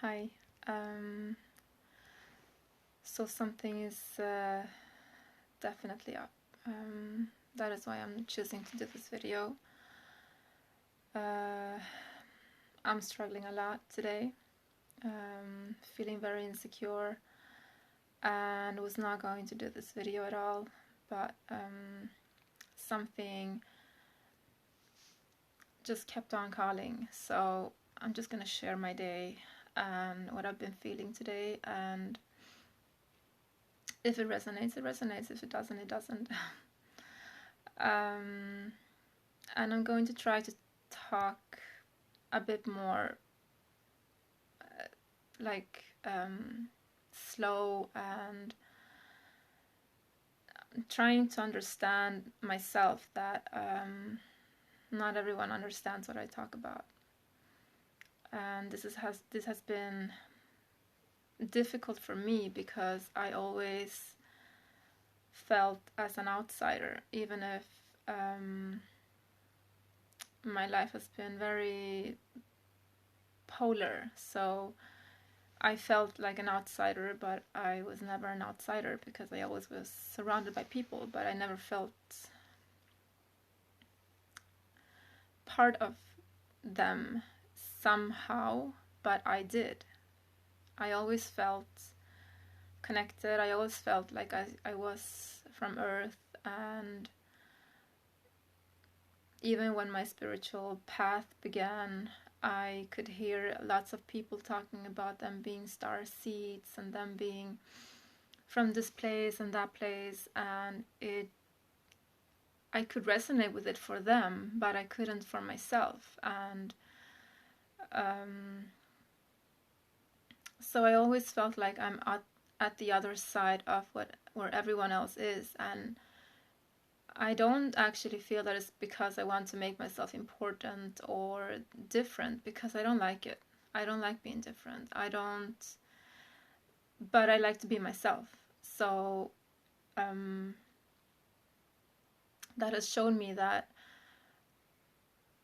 Hi. Um, so something is definitely up. That is why I'm choosing to do this video. I'm struggling a lot today, feeling very insecure, and was not going to do this video at all, but something just kept on calling. So I'm just gonna share my day and what I've been feeling today, and if it resonates, it resonates. If it doesn't, it doesn't. And I'm going to try to talk a bit more like slow and trying to understand myself that not everyone understands what I talk about. And this has been difficult for me because I always felt as an outsider, even if my life has been very polar. So I felt like an outsider, but I was never an outsider because I always was surrounded by people, but I never felt part of them somehow, but I did. I always felt connected. I always felt like I was from Earth, and even when my spiritual path began, I could hear lots of people talking about them being star seeds and them being from this place and that place, and I could resonate with it for them, but I couldn't for myself. And so I always felt like I'm at the other side of where everyone else is, and I don't actually feel that it's because I want to make myself important or different, because I don't like it. I don't like being different. But I like to be myself. So that has shown me that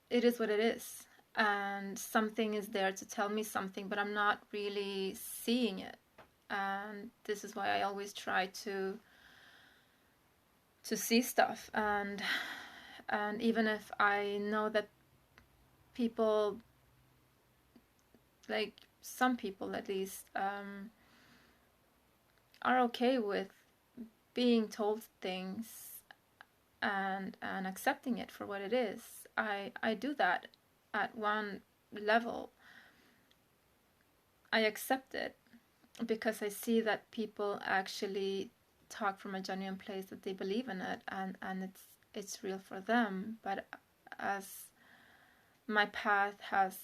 it is what it is. And something is there to tell me something, but I'm not really seeing it. And this is why I always try to see stuff. And even if I know that people, like some people at least, are okay with being told things and accepting it for what it is. I do that at one level. I accept it because I see that people actually talk from a genuine place, that they believe in it, and it's real for them. But as my path has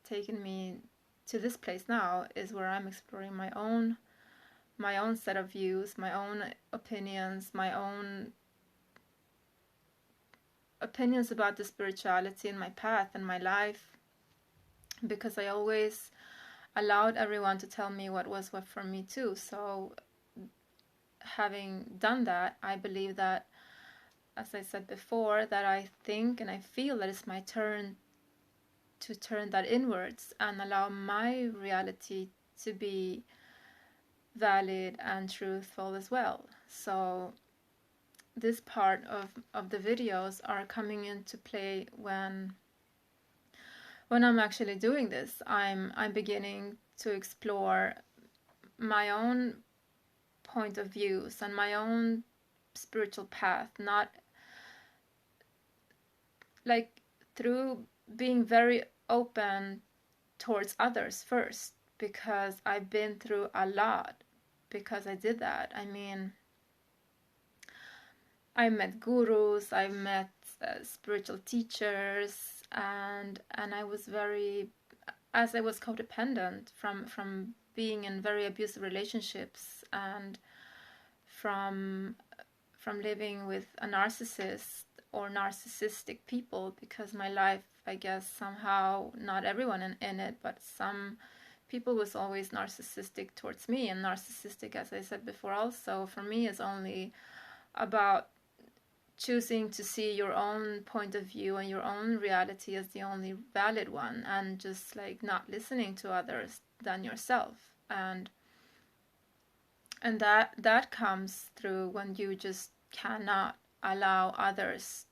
taken me to this place now, is where I'm exploring my own set of views, my own opinions, my own opinions about the spirituality and my path and my life, because I always allowed everyone to tell me what was what for me too. So having done that, I believe that, as I said before, that I think and I feel that it's my turn to turn that inwards and allow my reality to be valid and truthful as well. So this part of the videos are coming into play when I'm actually doing this. I'm beginning to explore my own point of views and my own spiritual path, not like through being very open towards others first, because I've been through a lot because I did that. I mean, I met gurus, I met spiritual teachers, and I was very, as I was codependent from being in very abusive relationships, and from living with a narcissist or narcissistic people, because my life, I guess somehow, not everyone in it, but some people was always narcissistic towards me. And narcissistic, as I said before, also for me is only about choosing to see your own point of view and your own reality as the only valid one, and just like not listening to others than yourself. And that comes through when you just cannot allow others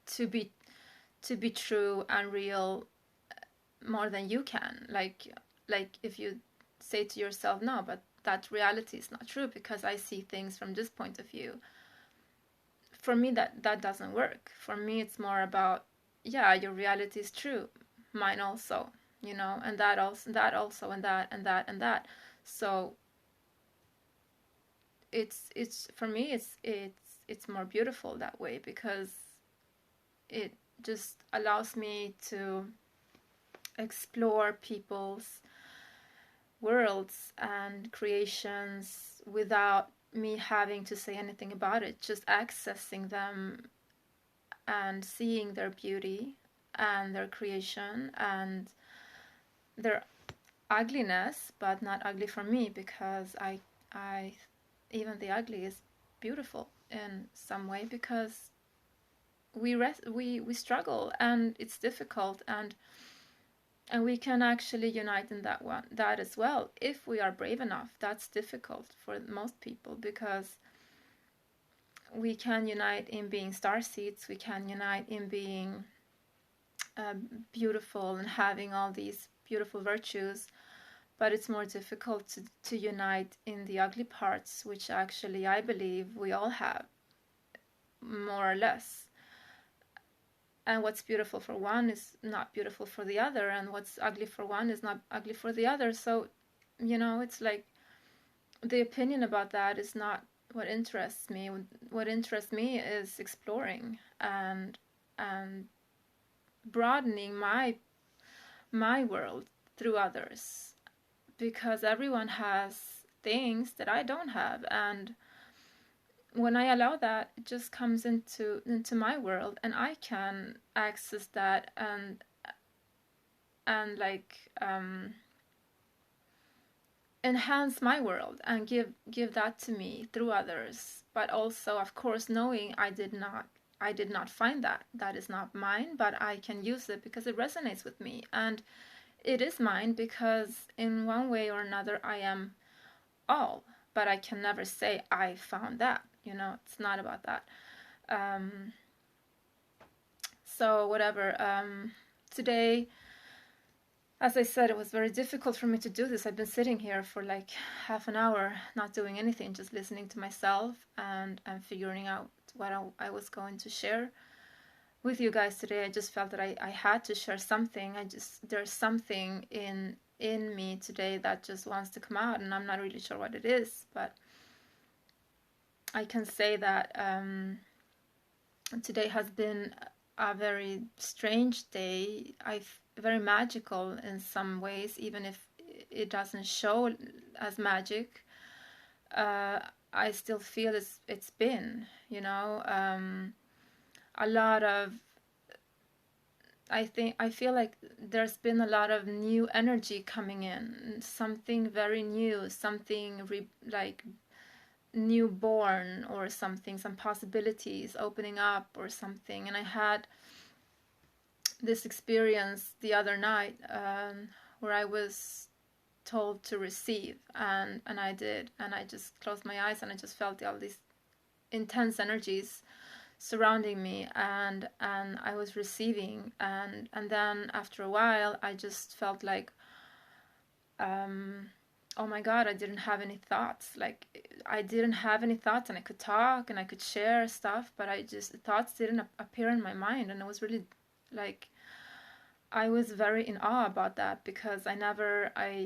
to be true and real more than you can. Like if you say to yourself, no, but that reality is not true because I see things from this point of view. For me, that doesn't work. For me, it's more about, yeah, your reality is true, mine also, and that also, and that, and that, and that. So it's for me, it's more beautiful that way, because it just allows me to explore people's worlds and creations without me having to say anything about it, just accessing them and seeing their beauty and their creation and their ugliness, but not ugly for me, because I even the ugly is beautiful in some way, because we struggle and it's difficult, and we can actually unite in that as well, if we are brave enough. That's difficult for most people, because we can unite in being starseeds, we can unite in being beautiful and having all these beautiful virtues, but it's more difficult to unite in the ugly parts, which actually I believe we all have, more or less. And what's beautiful for one is not beautiful for the other, and what's ugly for one is not ugly for the other. So, it's like the opinion about that is not what interests me. What interests me is exploring and broadening my world through others, because everyone has things that I don't have, and when I allow that, it just comes into my world, and I can access that and like enhance my world and give that to me through others. But also, of course, knowing I did not find that is not mine, but I can use it because it resonates with me, and it is mine because in one way or another I am all. But I can never say I found that. It's not about that. So whatever. Today, as I said, it was very difficult for me to do this. I've been sitting here for like half an hour, not doing anything, just listening to myself and figuring out what I was going to share with you guys today. I just felt that I had to share something. There's something in me today that just wants to come out, and I'm not really sure what it is, but I can say that today has been a very strange day. Very magical in some ways, even if it doesn't show as magic. I still feel it's been, a lot of. I feel like there's been a lot of new energy coming in, something very new, something like newborn or something, some possibilities opening up or something. And I had this experience the other night where I was told to receive, and I did, and I just closed my eyes and I just felt all these intense energies surrounding me, and I was receiving, and then after a while I just felt like oh my god, I didn't have any thoughts. Like, I didn't have any thoughts, and I could talk and I could share stuff, but thoughts didn't appear in my mind. And it was really like, I was very in awe about that, because I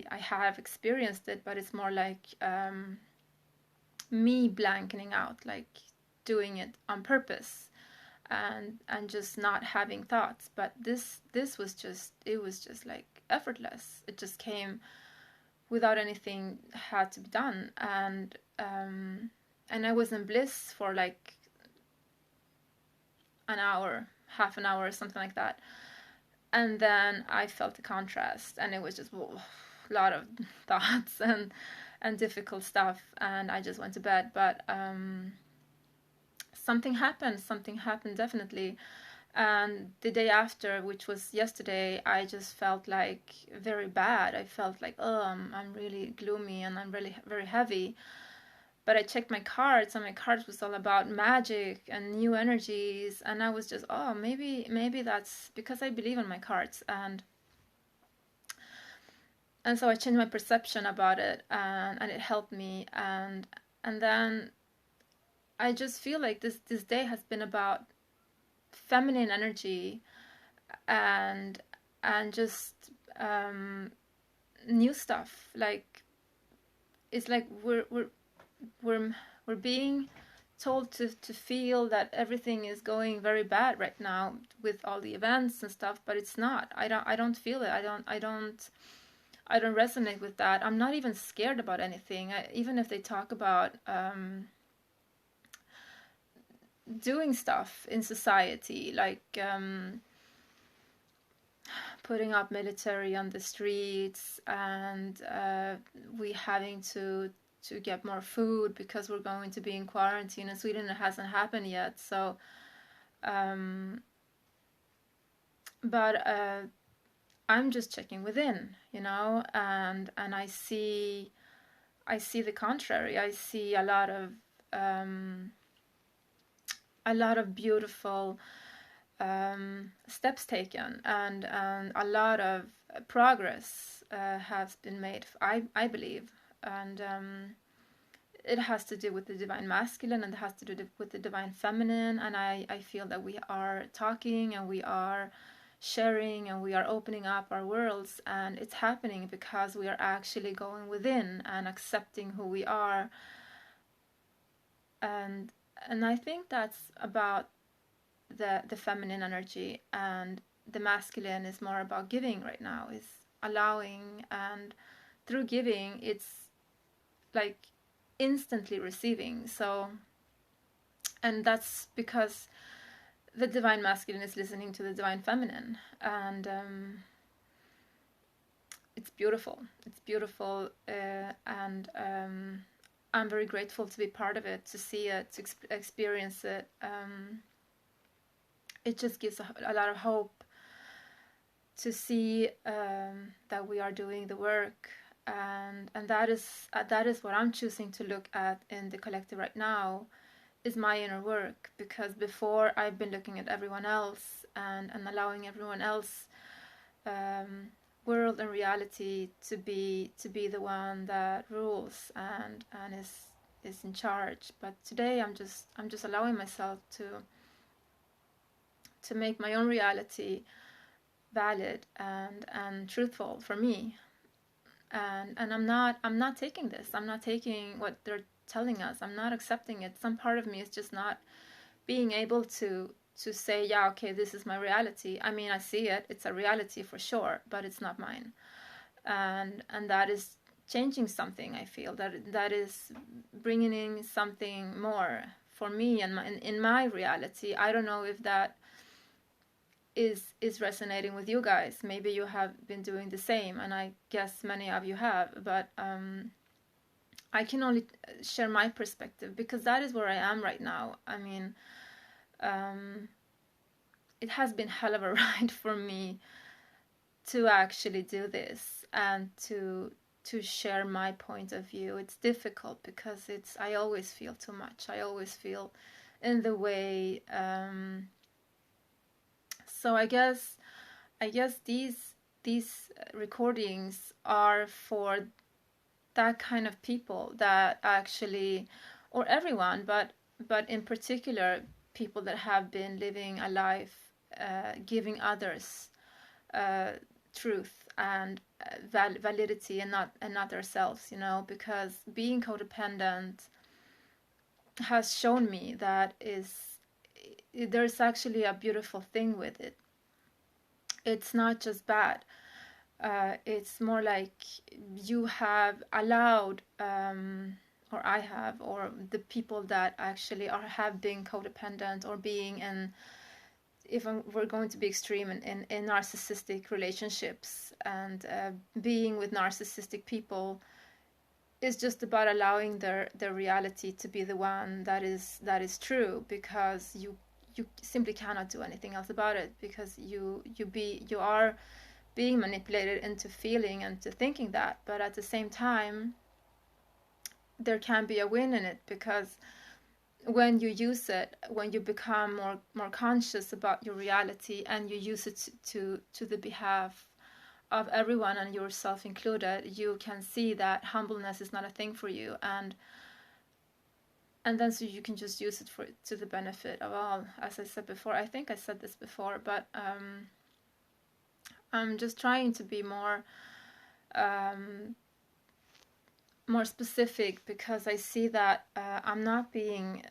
have experienced it, but it's more like me blanking out, like doing it on purpose and just not having thoughts. But this was just, it was just like effortless. It just came without anything had to be done, and I was in bliss for like an hour, half an hour, or something like that. And then I felt the contrast, and it was just a lot of thoughts and difficult stuff, and I just went to bed. But something happened definitely. And the day after, which was yesterday, I just felt like very bad. I felt like, oh, I'm really gloomy and I'm really very heavy. But I checked my cards, and my cards was all about magic and new energies, and I was just, oh, maybe that's because I believe in my cards. And so I changed my perception about it, and it helped me. And then I just feel like this day has been about feminine energy, and just new stuff. Like, it's like we're we're being told to feel that everything is going very bad right now with all the events and stuff, but it's not. I don't feel it. I don't resonate with that. I'm not even scared about anything. Even if they talk about doing stuff in society, like putting up military on the streets, and we having to get more food because we're going to be in quarantine. In Sweden, it hasn't happened yet. So, but I'm just checking within, and I see the contrary. I see a lot of beautiful steps taken, and a lot of progress has been made. I believe, and it has to do with the divine masculine, and it has to do with the divine feminine. And I feel that we are talking, and we are sharing, and we are opening up our worlds, and it's happening because we are actually going within and accepting who we are. And I think that's about the feminine energy, and the masculine is more about giving right now, is allowing, and through giving it's like instantly receiving. So, and that's because the divine masculine is listening to the divine feminine, and it's beautiful. It's beautiful, and I'm very grateful to be part of it, to see it, to experience it. It just gives a lot of hope to see that we are doing the work, and that is what I'm choosing to look at in the collective right now, is my inner work. Because before, I've been looking at everyone else, and allowing everyone else world and reality to be the one that rules and is in charge. But today I'm just allowing myself to make my own reality valid and truthful for me. And I'm not taking this. I'm not taking what they're telling us. I'm not accepting it. Some part of me is just not being able to say, yeah, okay, this is my reality. I mean, I see it. It's a reality for sure, but it's not mine. And that is changing something. I feel that is bringing in something more for me and in my reality. I don't know if that is resonating with you guys. Maybe you have been doing the same, and I guess many of you have, but I can only share my perspective, because that is where I am right now. I mean, it has been hell of a ride for me to actually do this, and to share my point of view. It's difficult because I always feel too much. I always feel in the way. So I guess these recordings are for that kind of people that actually, or everyone, but in particular people that have been living a life giving others truth and validity, and not ourselves, because being codependent has shown me that there's actually a beautiful thing with it. It's not just bad. It's more like you have allowed, or I have, or the people that actually have been codependent, or being in, if we're going to be extreme, in narcissistic relationships, and being with narcissistic people it's just about allowing their reality to be the one that is true, because you simply cannot do anything else about it, because you are being manipulated into feeling and to thinking that. But at the same time, there can be a win in it, because when you use it, when you become more conscious about your reality, and you use it to the behalf of everyone, and yourself included, you can see that humbleness is not a thing for you, and then so you can just use it to the benefit of all. As I said before, I think I said this before, but I'm just trying to be more specific, because I see that I'm not being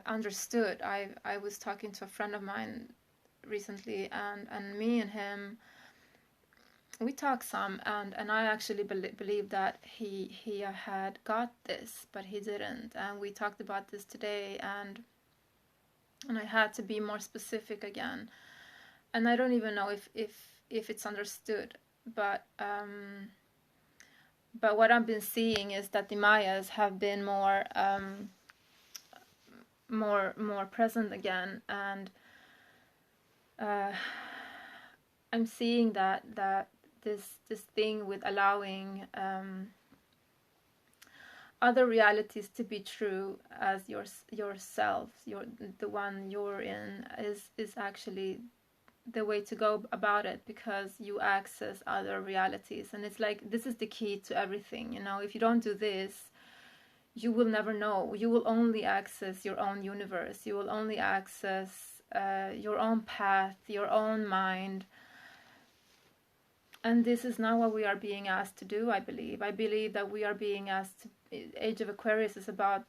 understood. I was talking to a friend of mine recently, and me and him, we talked some, and I actually believe that he had got this, but he didn't. And we talked about this today, and I had to be more specific again. And I don't even know if it's understood, but what I've been seeing is that the Mayas have been more present again, and I'm seeing that this thing with allowing other realities to be true as yourself, the one you're in, is actually the way to go about it, because you access other realities. And it's like, this is the key to everything, you know. If you don't do this, you will never know. You will only access your own universe. You will only access your own path, your own mind. And this is not what we are being asked to do, I believe. I believe that we are being asked to, Age of Aquarius is about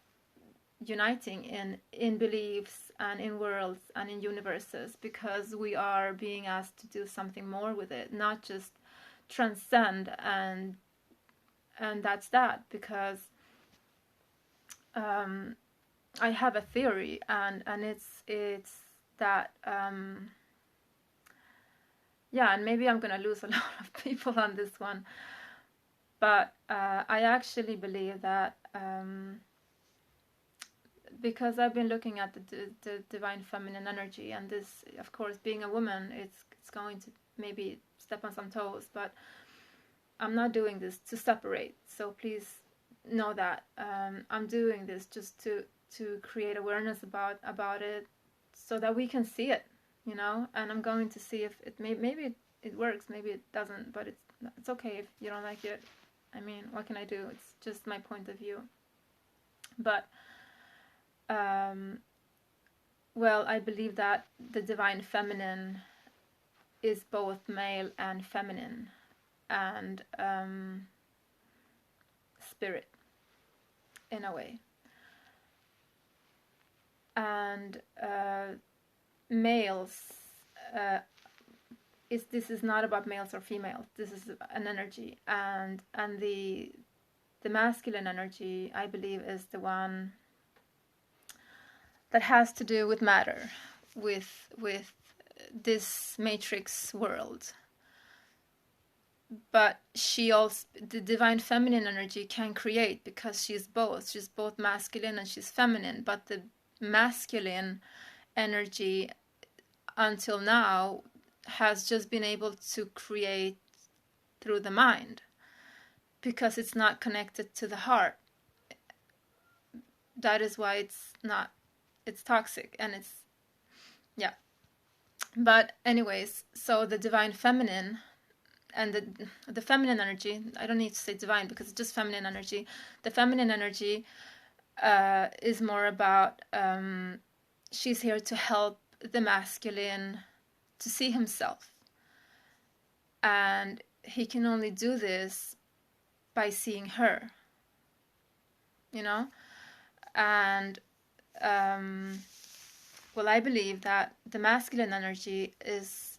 uniting in beliefs and in worlds and in universes, because we are being asked to do something more with it, not just transcend and that's that. Because I have a theory, and it's that yeah, and maybe I'm gonna lose a lot of people on this one, but I actually believe that because I've been looking at the divine feminine energy, and this, of course, being a woman, it's going to maybe step on some toes, but I'm not doing this to separate. So please know that I'm doing this just to create awareness about it, so that we can see it, you know. And I'm going to see if maybe it works, maybe it doesn't, but it's okay if you don't like it. I mean, what can I do? It's just my point of view. But well, I believe that the divine feminine is both male and feminine, and spirit, in a way. And males, this is not about males or females. This is an energy, and the masculine energy, I believe, is the one that has to do with matter, with this matrix world. But the divine feminine energy can create, because she's both masculine and she's feminine. But the masculine energy until now has just been able to create through the mind, because it's not connected to the heart. That is why it's toxic, and it's, yeah. But anyways, so the divine feminine and the feminine energy, I don't need to say divine because it's just feminine energy. The feminine energy is more about she's here to help the masculine to see himself, and he can only do this by seeing her, you know. And well, I believe that the masculine energy is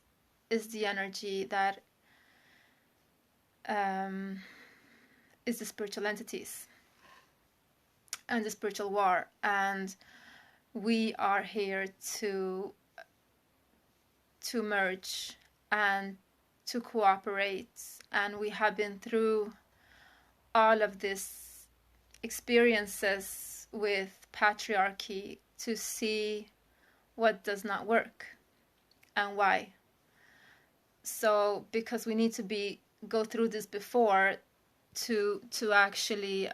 the energy that is the spiritual entities and the spiritual war, and we are here to merge and to cooperate. And we have been through all of this experiences with patriarchy to see what does not work and why. So because we need to go through this before to actually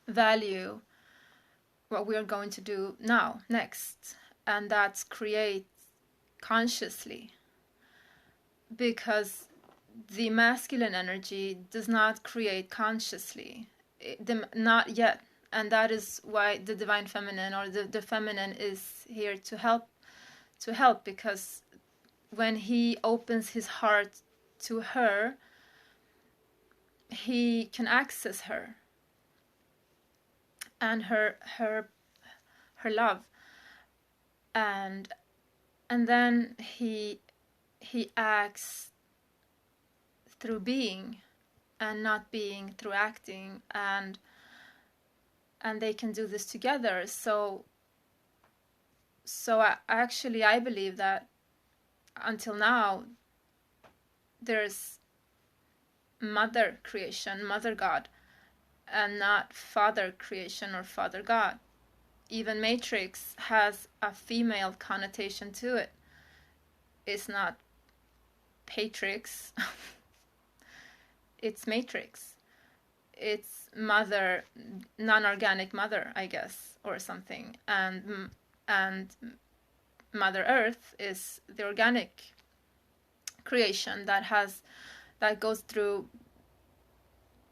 value what we are going to do next, and that's create consciously, because the masculine energy does not create consciously, not yet, and that is why the divine feminine, or the feminine, is here to help, because when he opens his heart to her, he can access her and her love, and then he acts through being and not being through acting, and they can do this together. So I believe that until now there's mother creation, mother God, and not father creation or father God. Even Matrix has a female connotation to it. It's not Patrix. It's Matrix. It's mother, non-organic mother, I guess, or something. And Mother Earth is the organic creation that goes through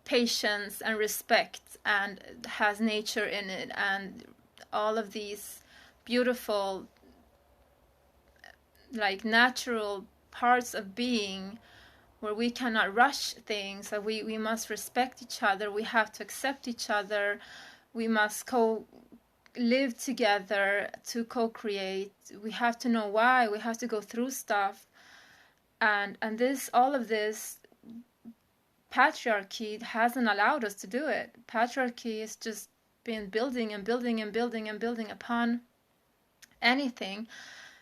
patience and respect and has nature in it, and all of these beautiful, like, natural parts of being, where we cannot rush things. So we must respect each other, we have to accept each other, we must live together to co-create. We have to know why, we have to go through stuff, and all of this patriarchy hasn't allowed us to do it. Patriarchy has just been building and building and building and building upon anything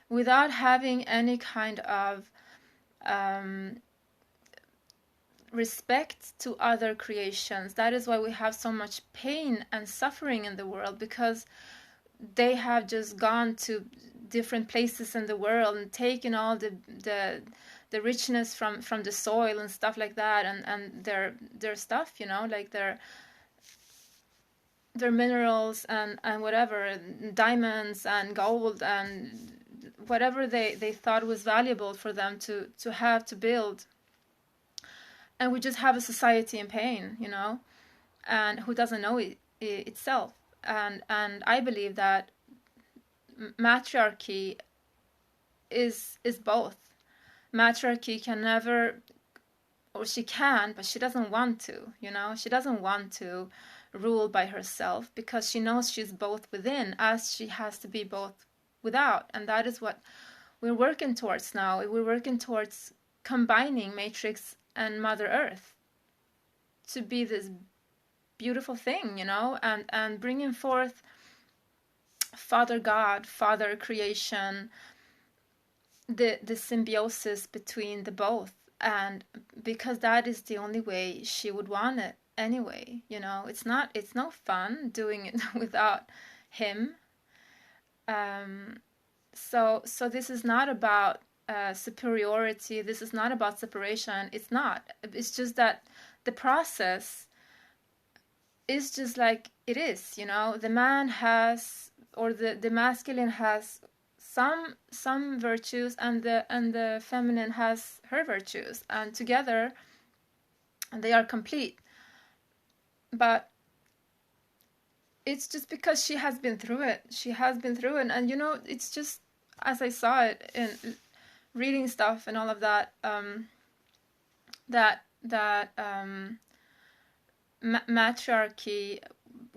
without having any kind of respect to other creations. That is why we have so much pain and suffering in the world, because they have just gone to different places in the world and taken all the richness from the soil and stuff like that, and their stuff, like their minerals and whatever, diamonds and gold and whatever they thought was valuable for them to have to build. And we just have a society in pain, and who doesn't know itself. And I believe that matriarchy is both. Matriarchy can never, or she can, but she doesn't want to, she doesn't want to rule by herself, because she knows she's both within, as she has to be both without. And that is what we're working towards now. We're working towards combining Matrix and Mother Earth to be this beautiful thing, and bringing forth Father God, Father creation, the symbiosis between the both. And because that is the only way she would want it anyway, it's no fun doing it without him. So this is not about superiority. This is not about separation. It's not. It's just that the process is just like it is. The man has, or the masculine has some virtues, and the feminine has her virtues, and together they are complete. But it's just because she has been through it. She has been through it, and it's just, as I saw it in reading stuff and all of that, matriarchy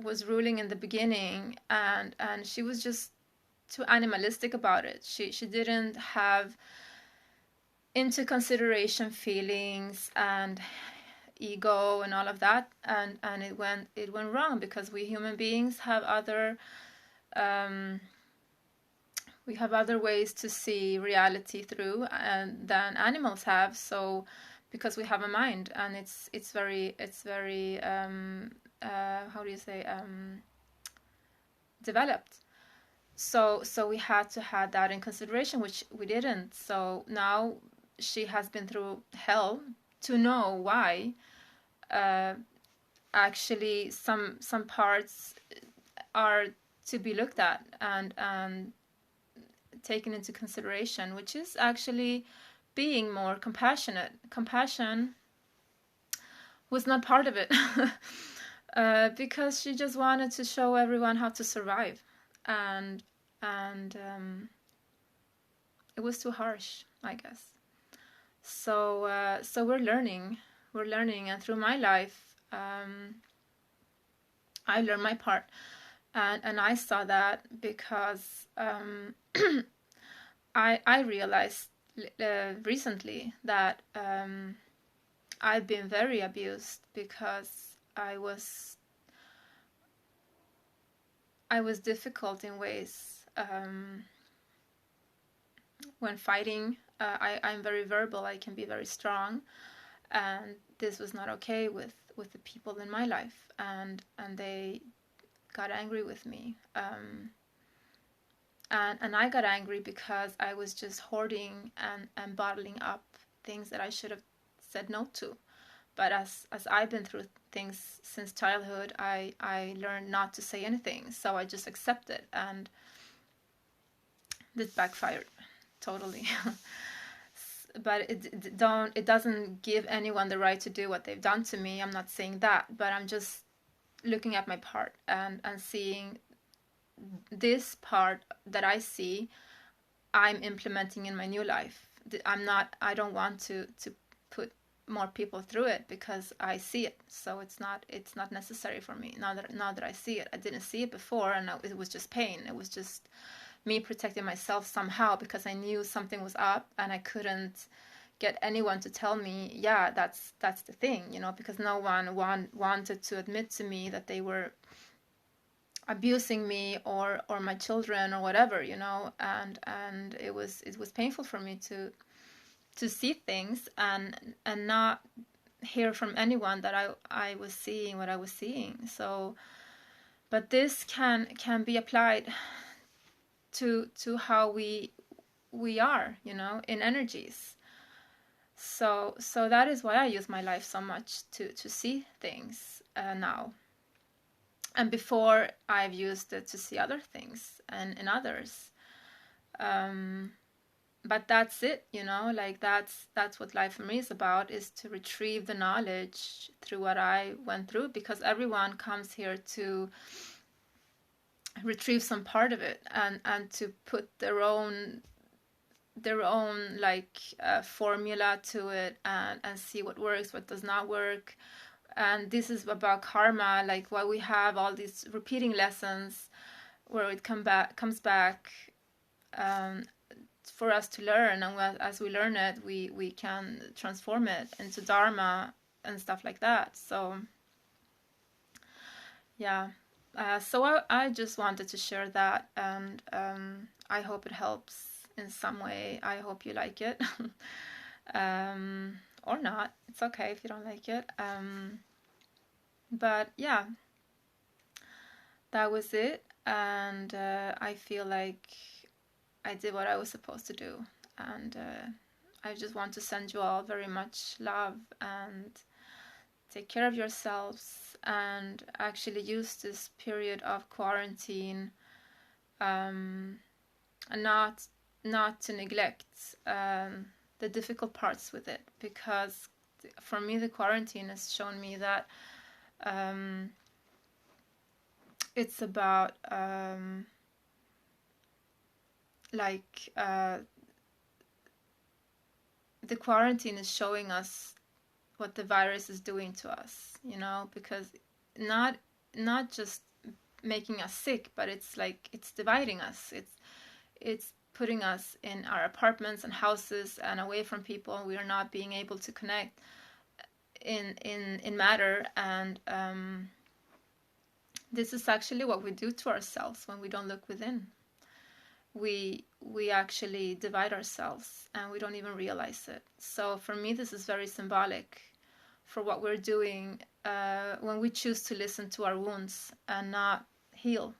was ruling in the beginning, and she was just too animalistic about it. She didn't have into consideration feelings and ego and all of that, and it went wrong, because we human beings have other ways to see reality through than animals have. So because we have a mind, and it's very how do you say, developed. So we had to have that in consideration, which we didn't. So now she has been through hell to know why actually some parts are to be looked at and taken into consideration, which is actually being more compassionate. Compassion was not part of it because she just wanted to show everyone how to survive, and it was too harsh, I guess. So so we're learning, and through my life, I learned my part, and I saw that because I realized recently that I've been very abused because I was difficult in ways when fighting. I'm very verbal. I can be very strong, and this was not okay with the people in my life, and they got angry with me. And I got angry because I was just hoarding and bottling up things that I should have said no to. But as I've been through things since childhood, I learned not to say anything. So I just accepted, and this backfired totally. But it doesn't give anyone the right to do what they've done to me. I'm not saying that, but I'm just looking at my part and seeing this part that I see I'm implementing in my new life. I don't want to put more people through it because I see it. So it's not necessary for me now that I see it. I didn't see it before, and it was just pain. It was just me protecting myself somehow because I knew something was up, and I couldn't get anyone to tell me, yeah, that's the thing, because no one wanted to admit to me that they were abusing me or my children or whatever, and it was painful for me to see things and not hear from anyone that I was seeing what I was seeing. So, but this can be applied to how we are, in energies. So that is why I use my life so much to see things now. And before, I've used it to see other things and in others. But that's it, like that's what life for me is about, is to retrieve the knowledge through what I went through, because everyone comes here to retrieve some part of it and to put their own like formula to it and see what works, what does not work. And this is about karma, like why we have all these repeating lessons where it comes back for us to learn, and as we learn it, we can transform it into dharma and stuff like that. So yeah, so I just wanted to share that, and I hope it helps in some way. I hope you like it. Or not, it's okay if you don't like it. But yeah, that was it, and I feel like I did what I was supposed to do, and I just want to send you all very much love, and take care of yourselves, and actually use this period of quarantine and not to neglect the difficult parts with it, because for me the quarantine has shown me that it's about the quarantine is showing us what the virus is doing to us, because not just making us sick, but it's like it's dividing us. It's putting us in our apartments and houses and away from people. We are not being able to connect in matter, and this is actually what we do to ourselves when we don't look within. We actually divide ourselves, and we don't even realize it. So for me, this is very symbolic for what we're doing when we choose to listen to our wounds and not heal.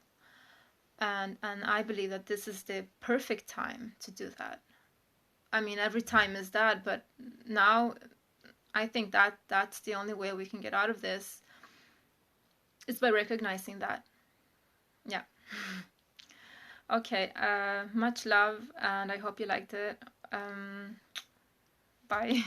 And I believe that this is the perfect time to do that. I mean, every time is that, but now I think that that's the only way we can get out of this. It's by recognizing that. Yeah. Okay, much love, and I hope you liked it. Bye.